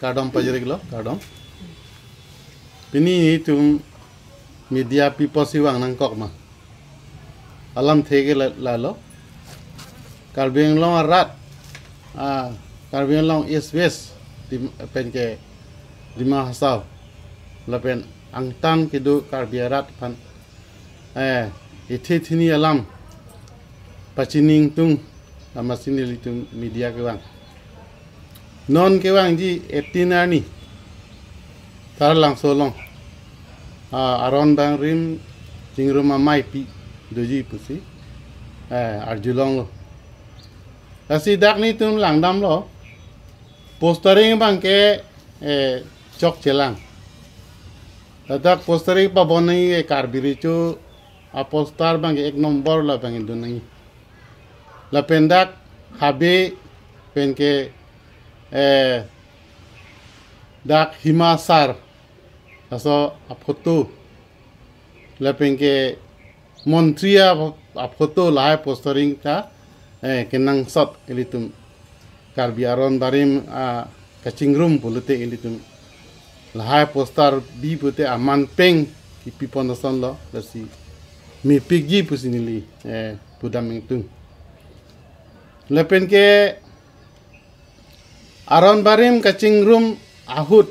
kadam pajerik lo kadam pini tum media people siwang nang kok ma alam thege la lo karbeng long rat karbeng long is west pen ke dima hasaw la pen angtan kidu karbiarat pan ithini alam pachining tung amasini litung media ke wang non ke wang ji etina ni tar lang so long aron bang rim jingruma mai pi doji pusi arjulong lo asi dak ni tung lang dam lo postering bang ke chok chelang dak postering pa bonai karbiri chu apostar bang ek nomor la bang indunai la pendak habe pen ke dak himasar aso apotu la pen ke montria apotu la postering ta kenang sot elitum karbiaron barim kachingrum bulute elitum la postar bi pute aman peng ki piponason lo lasi mi pigi pusinili pudaming tung lepen ke aron barim kaching room ahut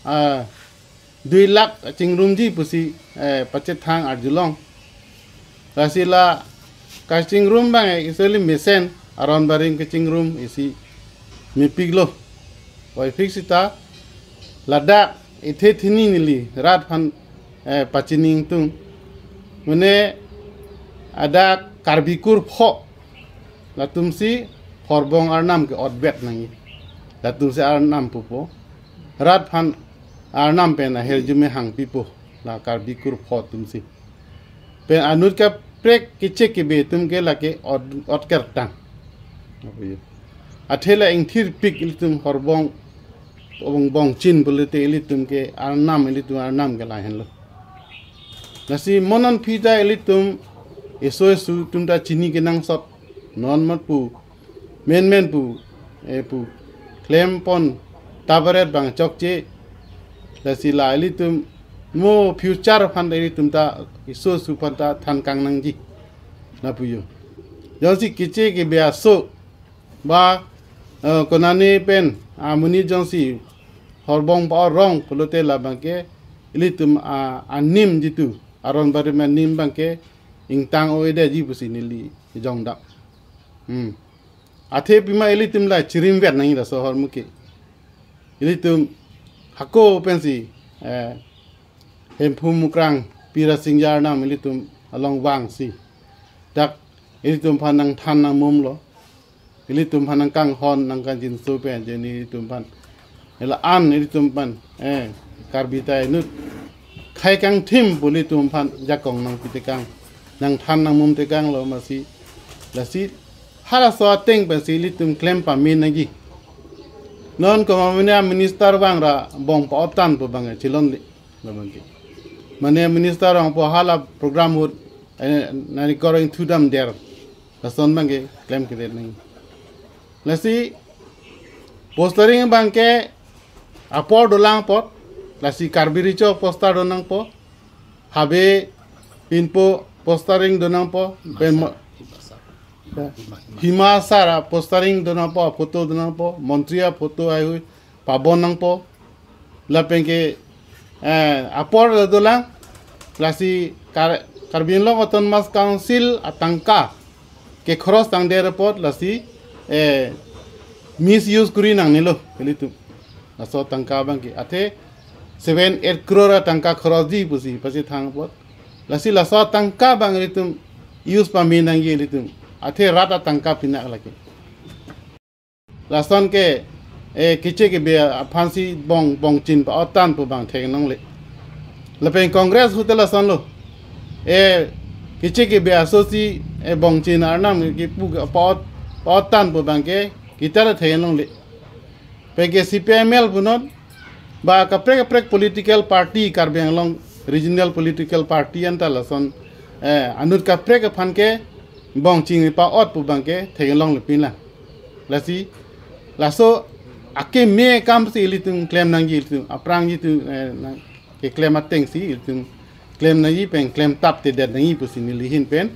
2 lakh kaching room ji pusi pachet thang arjulong rasila kaching room bang isoli mesen aron barim kaching room isi mi piglo oi fixita lada ithe thini nili rat phan pachining tung mane ada karbikur pho latumsi horbong arnam ke odbet nangi latumsi arnam pupo rat phan arnam pe na herjume hang pipo la karbikur pho tumsi pe anut ka prek kiche ke be tum ke lake odker tang athela ingthir pik ilitum horbong bong chin bulite ilitum ke arnam ilitum arnam ke la hen lo nasi monon pita ilitum eso tumta chini ke nang sot non mat pu men pu pu claim pon tabaret bang chokche nasi la ilitum mo future fan ilitum ta eso supanta than kang nang ji na pu yo josi kiche ke bia so ba konani pen amuni jonsi horbong pa rong pulote la bangke ilitum anim jitu aron bari man nim bangke ingtang oide ji pusinili jongda athe pima ilitum la chirim vet nang da sohor muke ilitum hako pensi hempum mukrang pira singjar nam ilitum along wang si dak ilitum phanang than na mum lo ilitum phanang kang hon nang kan jin so pen jeni ilitum pan ela an ilitum pan karbita nut khai kang thim bulitum phan jakong nang pitekang nang than nang mum tekang lo masi lasi hala so teng pen si ilitum claim pa min nagi non ko mamania minister bang ra bong pa otan po bang chilon li lamangi mane minister ang po hala program hut na recording thudam der kason bang claim kede nang lasi postering bang ke apor dolang pot lasi karbiri cho poster donang po habe pinpo postering donang po ben himasara postering donang po photo donang po montria photo ai hui pabon nang po lapengke apor dolang lasi karbin long autonomous council atangka ke cross tang der pot lasi misuse kuri nang nilo kelitu aso tangka bang ki athe 7-8 crore tangka khroji pusi pasi thang pot lasi laso tangka bang litum use pa minang ye litum athe rata tangka pinak laki lason ke kiche ke be phansi bong chin pa otan pu bang thek nong le lapen congress hutela son lo kiche ke be asosi bong chin arnam ki pu pa otan pu bang ke kitara thek nong le pege CPML bunot ba kaprek political party karbeng long regional political party anta lason anut kaprek phanke bong ching pa ot pu bangke theng long lepin la lasi laso ake me kam si litung claim nang yi litung aprang yi tu ke claim ateng si litung claim na yi pen claim tap te dat nang yi pusi ni lihin pen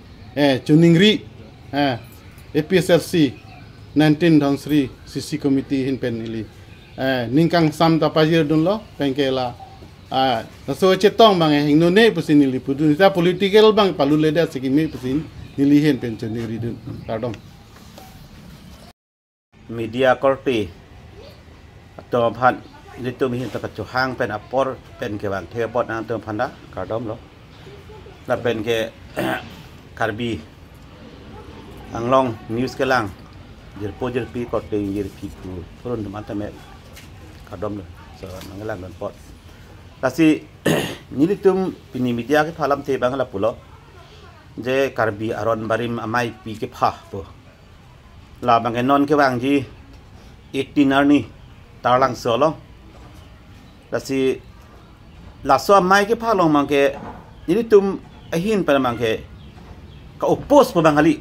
chuning ri APSLC 19 CC committee hin pen ni ningkang sam ta pajir dun lo pen ke la so chetong bang hing no ne pusi ni li pudu ta political bang palu leda sikimi pusi ni lihin pen chuning ri dun pardon media korti atau pan itu mihin tak cuhang pen apor pen ke bang the pot nang tu panda kardom lo la pen ke karbi anglong news ke lang jir po jir pi korti jir pi ku turun teman teman kardom lo so nang lang dan pot kasi ni tum pini media ke phalam te bang la pulo je karbi aron barim amai pi ke pha po la bang ke non ke bang ji 18 ni tarlang solo lasi laso mai ke pha long mang ke ni tum ahin pa mang ke ka oppose po bang hali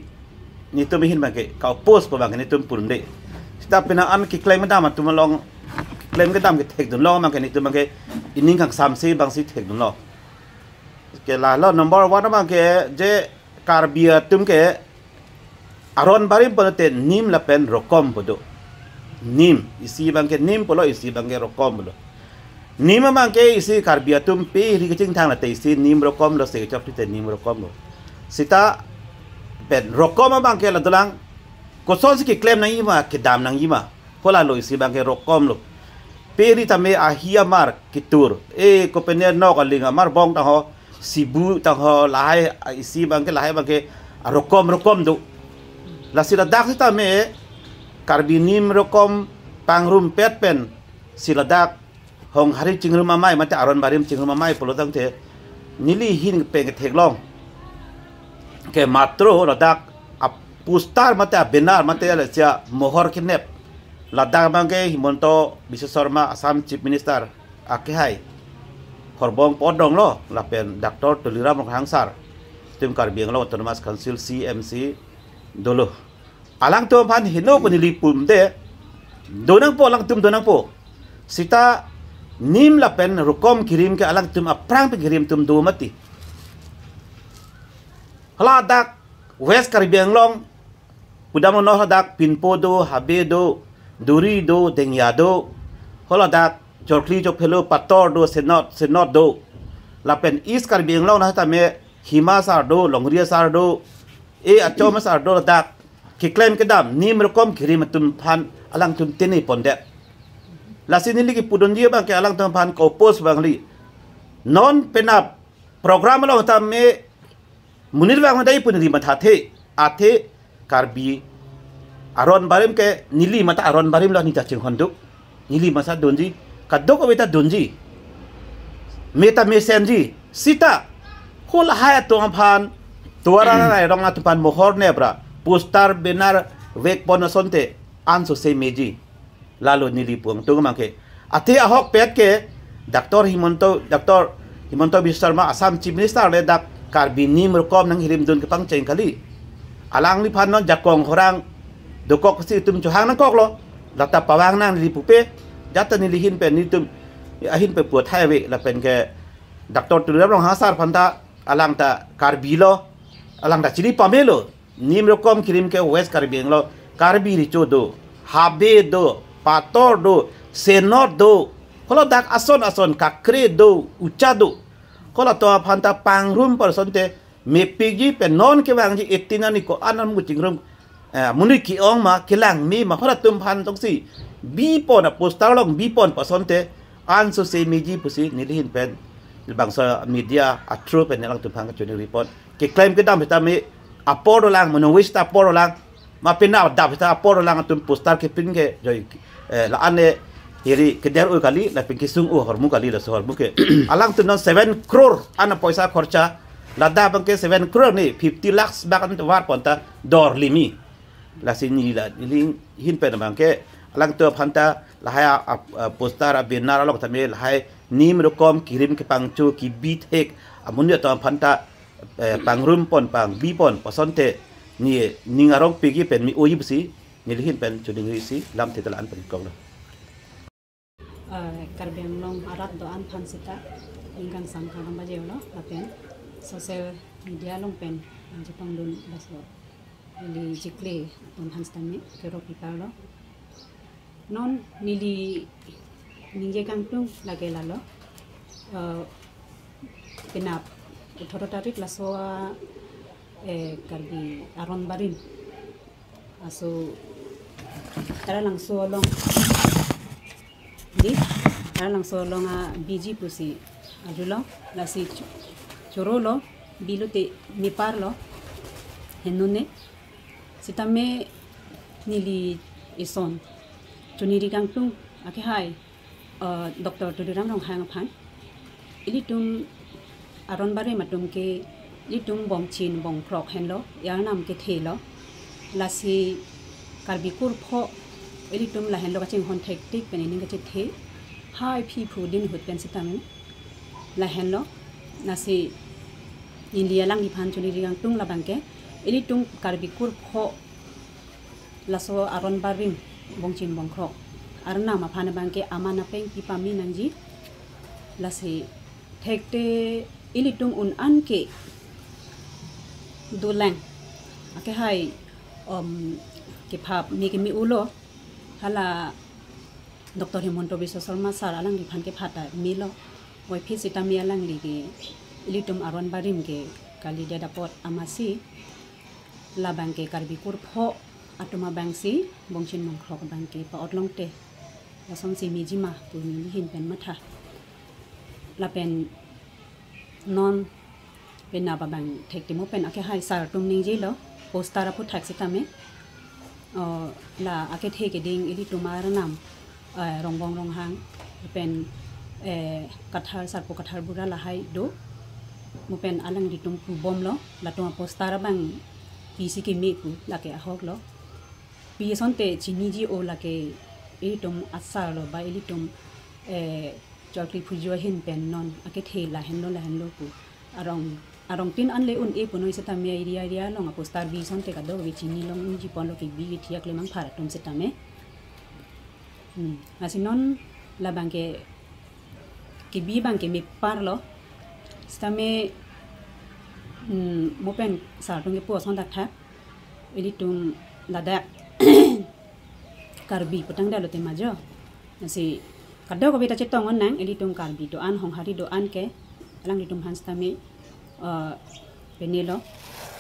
ni tum ahin mang ke ka oppose po bang ni tum punde sta pina am ki claim da ma tum long claim ke dam ke tek dun long mang ke ni tum mang ke ining kang sam se bang si tek dun lo ke la lo number 1 mang ke je karbia tum ke aron barim ponte nim la pen rokom bodo nim isi bang ke nim polo isi bang ke rokom bodo nim bang ke isi karbia tum pe ri ke ching thang la te isi nim rokom lo se chok te nim rokom lo sita pen rokom bang ke la dolang ko son si ke claim nang ima ke dam nang ima pola lo isi bang ke rokom lo pe ri tame a hia mar kitur ko pener no ka linga mar bong ta ho sibu ta ho lai isi bang ke rokom do la sila dak ta me karbinim rokom pangrum pet pen sila dak hong hari chingrum mamai mate aron barim chingrum mamai polo tang te nili hin pe ke theklong ke matro la dak pustar mate benar mate la sia mohor kinep la dak bangke himonto Biswasorma Assam Chief Minister akehai khorbong podong lo la pen Dr. Tuliram Hangsar tim karbiang lo Autonomous Council CMC dolo alang tu pan hino penilipum de donang po alang tum donang po sita nim la pen rukom kirim ke alang tum aprang pe kirim tum do mati hala dak west karbiang long pudam no dak pinpodo habedo durido dengyado hala dak jorkli jo phelo pator do senot do la pen east karbiang long na ta me himasar do longria sar do achoma sar do dak ki claim ke dam nim rokom kirim tum pan alang tum tini pondet la sini lagi pudon dia bang ke alang tum pan ko post bang li non penap program lo ta me munir bang dai pun ri matha the athe karbi aron barim ke nili mata aron barim lo ni ta ching honduk nili masa donji kadok beta donji meta mesenji sita hol haya to pan tuara na rong na pan mohor ne bra postar benar wek ponasonte anso se meji lalo nilipung tu mangke ati ahok pet ke Dr. Himonto Biswasorma Assam Chief Minister le dak karbinim rokom nang hirim dun ke pang cheng kali alang li pan non jakong horang dokok si tum chuhang nang kok lo data pawang nang nilipupe jata nilihin pen nitum ahin pe puat hai we la pen ke Dr. Tuliram Hangsar phanda alang ta karbilo alang ta chiri pamelo nim rokom kirim ke west karbiang lo karbi richo do habe do pator do senot do kalau dak ason kakre do ucha do kalau to phanta pangrum personte mepigi pe non ke wang ji etina ni ko anam mu chingrum muni ki ong ma kilang mi ma hora tum phan tong si bi pon a postar long bi pon personte an so se meji pusi nilihin pen bangsa media atro pen lang tum phang ka chuni report ke claim ke dam ta me aporo lang menungwis ta aporo lang mapina dap ta aporo lang tum postar ke pinge joy la ane iri keder kali la pinkisung hormu kali la hormu ke alang tu non 7 crore ana poisa khorcha la da bang ke 7 crore ni 50 lakhs bakan war ponta dor limi la sini la hin pe bang ke alang tu phanta la haya postar benar lok tame la hai nim rokom kirim ke pangchu ki bit hek amun to phanta pangrum pon pang bi pon pasonte ni ningarong pigi pen mi oyi bsi ni lihin pen chuding si lam te talan pen kong Karbeng long arat do an phan sita ingkang sam kang ba jeo lo lapen social media long pen jepang dun baso li jikle ton hanstami kero pipar lo non nili ninje kang tung lage lalo kenap thoro tarik laso karbi aron barin aso tara lang so long di tara lang so long biji pusi adulo lasi chorolo bilute niparlo henune sitame nili ison chuniri kang tung ake hai doctor tudirang rong hang phan ilitum aron bare matum ke litum bom chin bong krok henlo yarnam ke thelo lasi karbikur pho ilitum la henlo ka ching hon thek tik pen ning ka che the hai phi phu din hut pen sitam la henlo nasi india lang di phan chuni riang tung la bangke ilitum karbikur pho laso aron barim bong chin bong krok arna ma phan bangke amana peng ki pami nanji lasi thekte ilitum un anke dulang ake hai ke phap mi ke mi ulo hala dr hemonto biswa sharma sar alang di phan ke phata mi lo oi phi sita mi alang li ke ilitum aron barim ke kali dia dapat amasi la bangke karbi kur pho atuma bangsi bongchin mongkrok bangke pa otlong te lasong si mi jima tu mi hin pen matha la pen non pena babang thekti mo pen ake hai sar tum ning ji lo postara phu thak sitame la ake theke ding ili tumar nam rongbong rong hang pen kathar sar po kathar bura la hai do mo pen alang di tum pu bom lo la tum postara bang pisi ke me pu la ke ahok lo pi sonte chini ji o la ke ili tum asar lo ba ili tum chokli phu jo hin pen non ake thela hen lo pu arong tin an le un e punoi seta me area long a postar bi son te ka do vi chini long ji pon lo ki bi thiak le mang phara tum seta me asinon la banke ki bi banke me parlo sta me mo pen sa tung ke po son dak tha eli tum la dak karbi patang da lo te ma jo nasi kaddo ko beta chetong on nang eli tum karbi do an hong hari do an ke alang li tum hans ta me penelo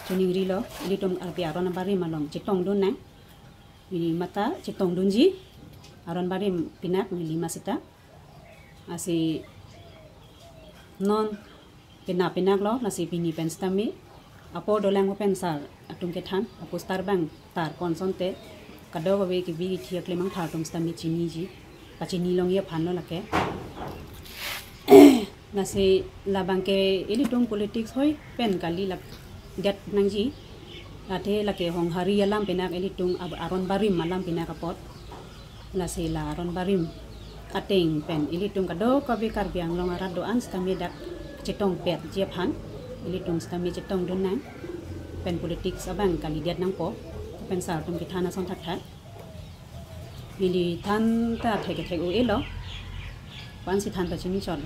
chuningri lo litom arpi aron bari malong chitong don nang ini mata chitong donji aron bari pinak ni lima sita asi non pinak lo nasi pini penstami apo dolang pensar atung ke than apo star bang tar konsonte kado babe ki bi thiak le mang thatum stami chini ji pachini long ye phan lo lake nasi labangke ilitung politics hoi pen kali lak det nangji ate lake hong hari alam penak ilitung aron barim malam penak apot nasi la aron barim ateng pen ilitung kado ka be kar biang long arat do an stami dak chetong pet je phan ilitung stami chetong don nang pen politics abang kali det nang po pen sa tum ki thana son thak thak mili than ta thek thek o elo pan si than ta chini chol